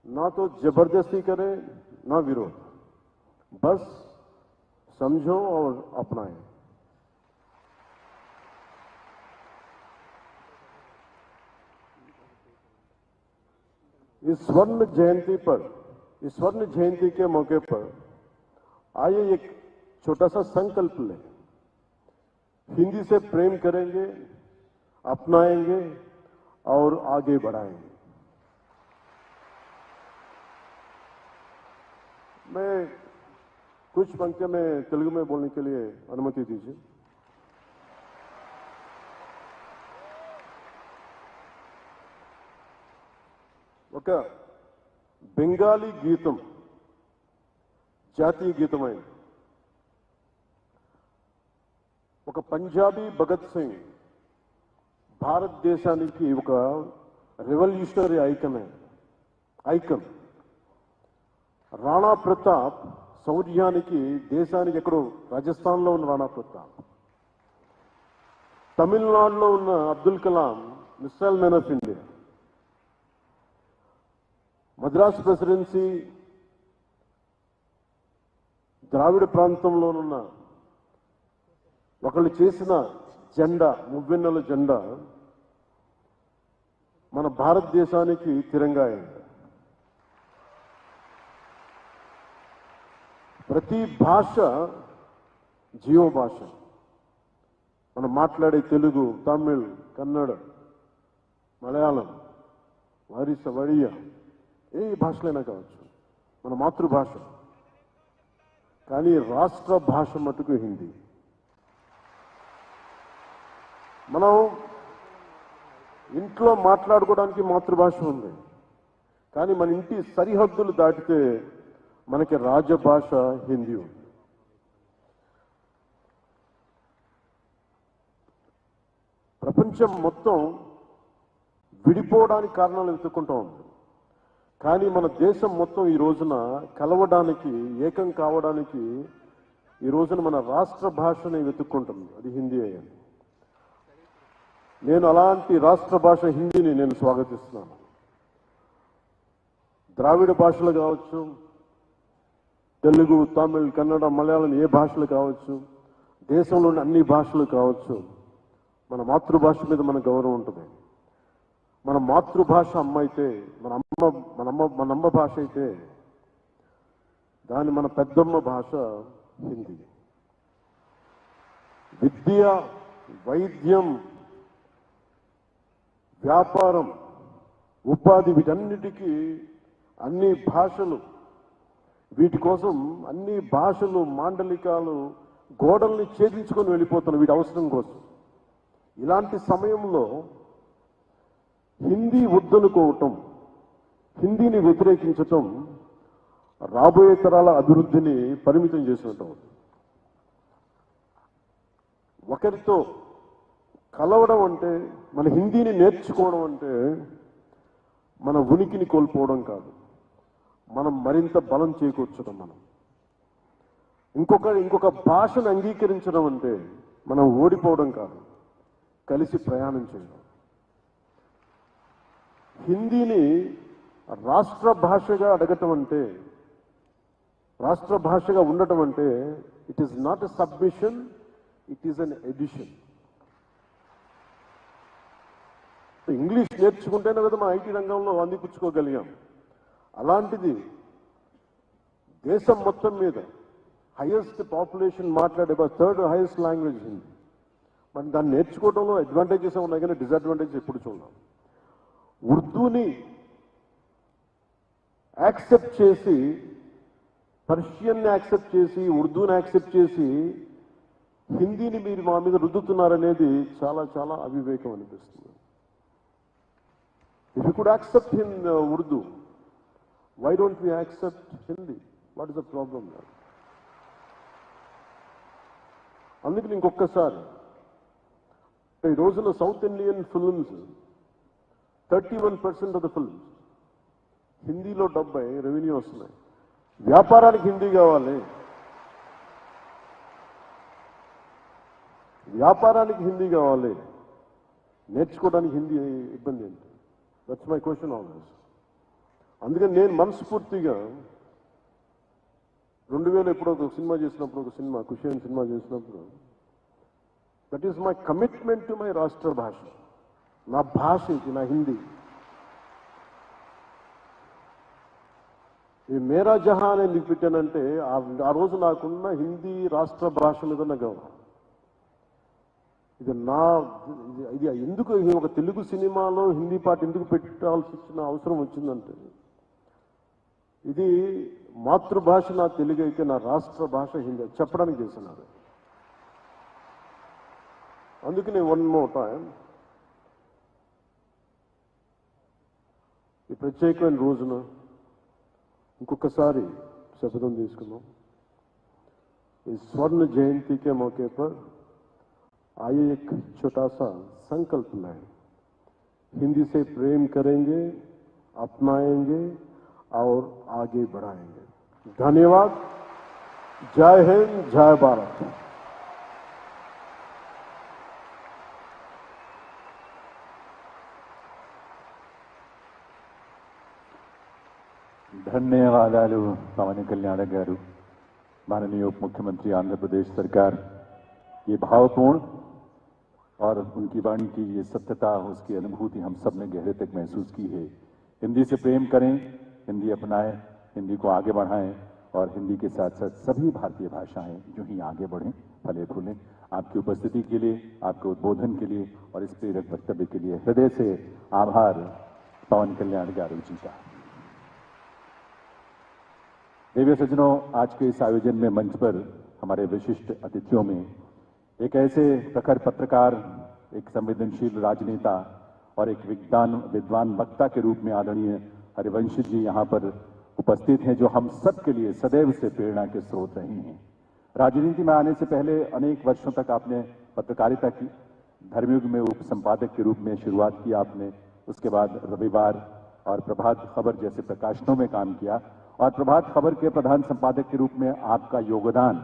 ना तो जबरदस्ती करें ना विरोध, बस समझो और अपनाएं। इस स्वर्ण जयंती के मौके पर आइए एक छोटा सा संकल्प लें। हिंदी से प्रेम करेंगे, अपनाएंगे और आगे बढ़ाएंगे। मैं कुछ पंक्तियां में तेलुगु में बोलने के लिए अनुमति दीजिए। ఒక బెంగాలీ గీతం జాతీయ గీతమైంది, ఒక పంజాబీ భగత్ సింగ్ భారతదేశానికి ఒక రెవల్యూషనరీ ఐకన్. రాణా ప్రతాప్ శౌర్యానికి దేశానికి ఎక్కడో రాజస్థాన్లో ఉన్న రాణా ప్రతాప్, తమిళనాడులో ఉన్న Abdul Kalam missile man of India, Madras presidency Dravida ప్రాంతంలోనున్న ఒకళ్ళు చేసిన జెండా, మువ్వెన్నెల జెండా మన భారతదేశానికి తిరంగా అయింది. ప్రతి భాష జీవ భాష. మనం మాట్లాడే తెలుగు, తమిళ్, కన్నడ, మలయాళం, వారిస, వడియా, ఏ భాషలైనా కావచ్చు, మన మాతృభాష. కానీ రాష్ట్ర భాష మటుకు హిందీ. మనం ఇంట్లో మాట్లాడుకోవడానికి మాతృభాష ఉంది, కానీ మన ఇంటి సరిహద్దులు దాటితే మనకి రాజభాష హిందీ ఉంది. ప్రపంచం మొత్తం విడిపోవడానికి కారణాలు వెతుక్కుంటూ ఉంది, కానీ మన దేశం మొత్తం ఈ రోజున కలవడానికి, ఏకం కావడానికి ఈ రోజున మన రాష్ట్ర భాషని వెతుక్కుంటుంది, అది హిందీ అయ్యింది. నేను అలాంటి రాష్ట్ర భాష హిందీని నేను స్వాగతిస్తున్నాను. ద్రావిడ భాషలు కావచ్చు, తెలుగు, తమిళ్, కన్నడ, మలయాళం, ఏ భాషలు కావచ్చు, దేశంలోని అన్ని భాషలు కావచ్చు, మన మాతృభాష మీద మన గౌరవం ఉంటుంది. మన మాతృభాష అమ్మ అయితే, మన అమ్మ భాష అయితే మన పెద్దమ్మ భాష హిందీ. విద్య, వైద్యం, వ్యాపారం, ఉపాధి, వీటన్నిటికీ అన్ని భాషలు, వీటి కోసం అన్ని భాషలు, మాండలికాలు, గోడల్ని ఛేదించుకొని వెళ్ళిపోతున్న వీటి అవసరం కోసం. ఇలాంటి సమయంలో హిందీ వద్దనుకోవటం, హిందీని వ్యతిరేకించటం రాబోయే తరాల అభివృద్ధిని పరిమితం చేసినట్టు. ఒకరితో కలవడం అంటే, మన హిందీని నేర్చుకోవడం అంటే మన ఉనికిని కోల్పోవడం కాదు, మనం మరింత బలం చేకూర్చడం. మనం ఇంకొక భాషను అంగీకరించడం అంటే మనం ఓడిపోవడం కాదు, కలిసి ప్రయాణం చేయడం. హిందీని రాష్ట్ర భాషగా అడగటం అంటే, రాష్ట్ర భాషగా ఉండటం అంటే it is not a submission, it is an addition. English నేర్చుకుంటేనే కదా మన ఐటీ రంగంలో అందిపుచ్చుకోగలిగాం. అలాంటిది దేశం మొత్తం మీద హైయెస్ట్ పాపులేషన్ మాట్లాడే థర్డ్ హైయెస్ట్ లాంగ్వేజ్ హిందీ. మరి దాన్ని నేర్చుకోవడంలో అడ్వాంటేజెస్ ఉన్నాయి, కానీ డిసడ్వాంటేజెస్ ఎప్పుడు చూడాలి. ఉర్దూని యాక్సెప్ట్ చేసి, పర్షియన్ని యాక్సెప్ట్ చేసి, ఉర్దూని యాక్సెప్ట్ చేసి హిందీని మీరు మా మీద రుద్దుతున్నారనేది చాలా చాలా అవివేకం అనిపిస్తుంది. If you could accept in Urdu, why don't we accept Hindi? What is the problem there? అందుకని ఇంకొకసారి ఈ రోజున south Indian films 31% of the films హిందీలో 70 రెవెన్యూ వస్తున్నాయి. వ్యాపారానికి హిందీ కావాలి, నేర్చుకోవడానికి హిందీ ఇబ్బంది ఏంటి? That's my question always. అందుకని నేను మనస్ఫూర్తిగా 2000 ఎప్పుడో ఒక సినిమా చేసినప్పుడు, ఒక సినిమా ఖుషి అని సినిమా చేసినప్పుడు, that is my commitment to my రాష్ట్ర భాష. నా భాష ఇది, నా హిందీ. ఈ మేరా జహాన్ ఎందుకు పెట్టానంటే ఆ రోజు నాకున్న హిందీ రాష్ట్ర భాష మీద ఉన్న గౌరవం. ఇది ఎందుకు ఒక తెలుగు సినిమాలో హిందీ పాట ఎందుకు పెట్టాల్సి వచ్చిన అవసరం వచ్చిందంటే, ఇది మాతృభాష నా తెలుగు అయితే నా రాష్ట్ర భాష హిందీ చెప్పడానికి చేస్తున్నారు. అందుకని వన్ మోర్ టైం ఈ ప్రత్యేకమైన రోజున ఇంకొకసారి శపథం తీసుకున్నాం. इस स्वर्ण जयंती के मौके पर आइए एक छोटा सा संकल्प लें. हिंदी से प्रेम करेंगे, अपनाएंगे और आगे बढ़ाएंगे. धन्यवाद. जय हिंद, जय भारत. ధన్యవాదాలు పవన్ కళ్యాణ్ గారు, माननीय उप मुख्यमंत्री आंध्र प्रदेश सरकार. ये भावपूर्ण और उनकी वाणी की ये सत्यता, उसकी अनुभूति हम सब ने गहरे तक महसूस की है. हिंदी से प्रेम करें, हिंदी अपनाएं, हिंदी को आगे बढ़ाएं और हिंदी के साथ साथ सभी भारतीय भाषाएं जो ही आगे बढ़ें, फले फूलें. आपकी उपस्थिति के लिए, आपके उद्बोधन के लिए और इस प्रेरक वक्तव्य के लिए हृदय से आभार पवन कल्याण गारू जी का. देवी सज्जनों, आज के इस आयोजन में मंच पर हमारे विशिष्ट अतिथियों में एक ऐसे प्रखर पत्रकार, एक संवेदनशील राजनेता और एक विद्वान वक्ता के रूप में आदरणीय हरिवंश जी यहाँ पर उपस्थित हैं, जो हम सब के लिए सदैव से प्रेरणा के स्रोत रहे हैं. राजनीति में आने से पहले अनेक वर्षों तक आपने पत्रकारिता की. धर्मयुग में उप संपादक के रूप में शुरुआत की आपने. उसके बाद रविवार और प्रभात खबर जैसे प्रकाशनों में काम किया और प्रभात खबर के प्रधान संपादक के रूप में आपका योगदान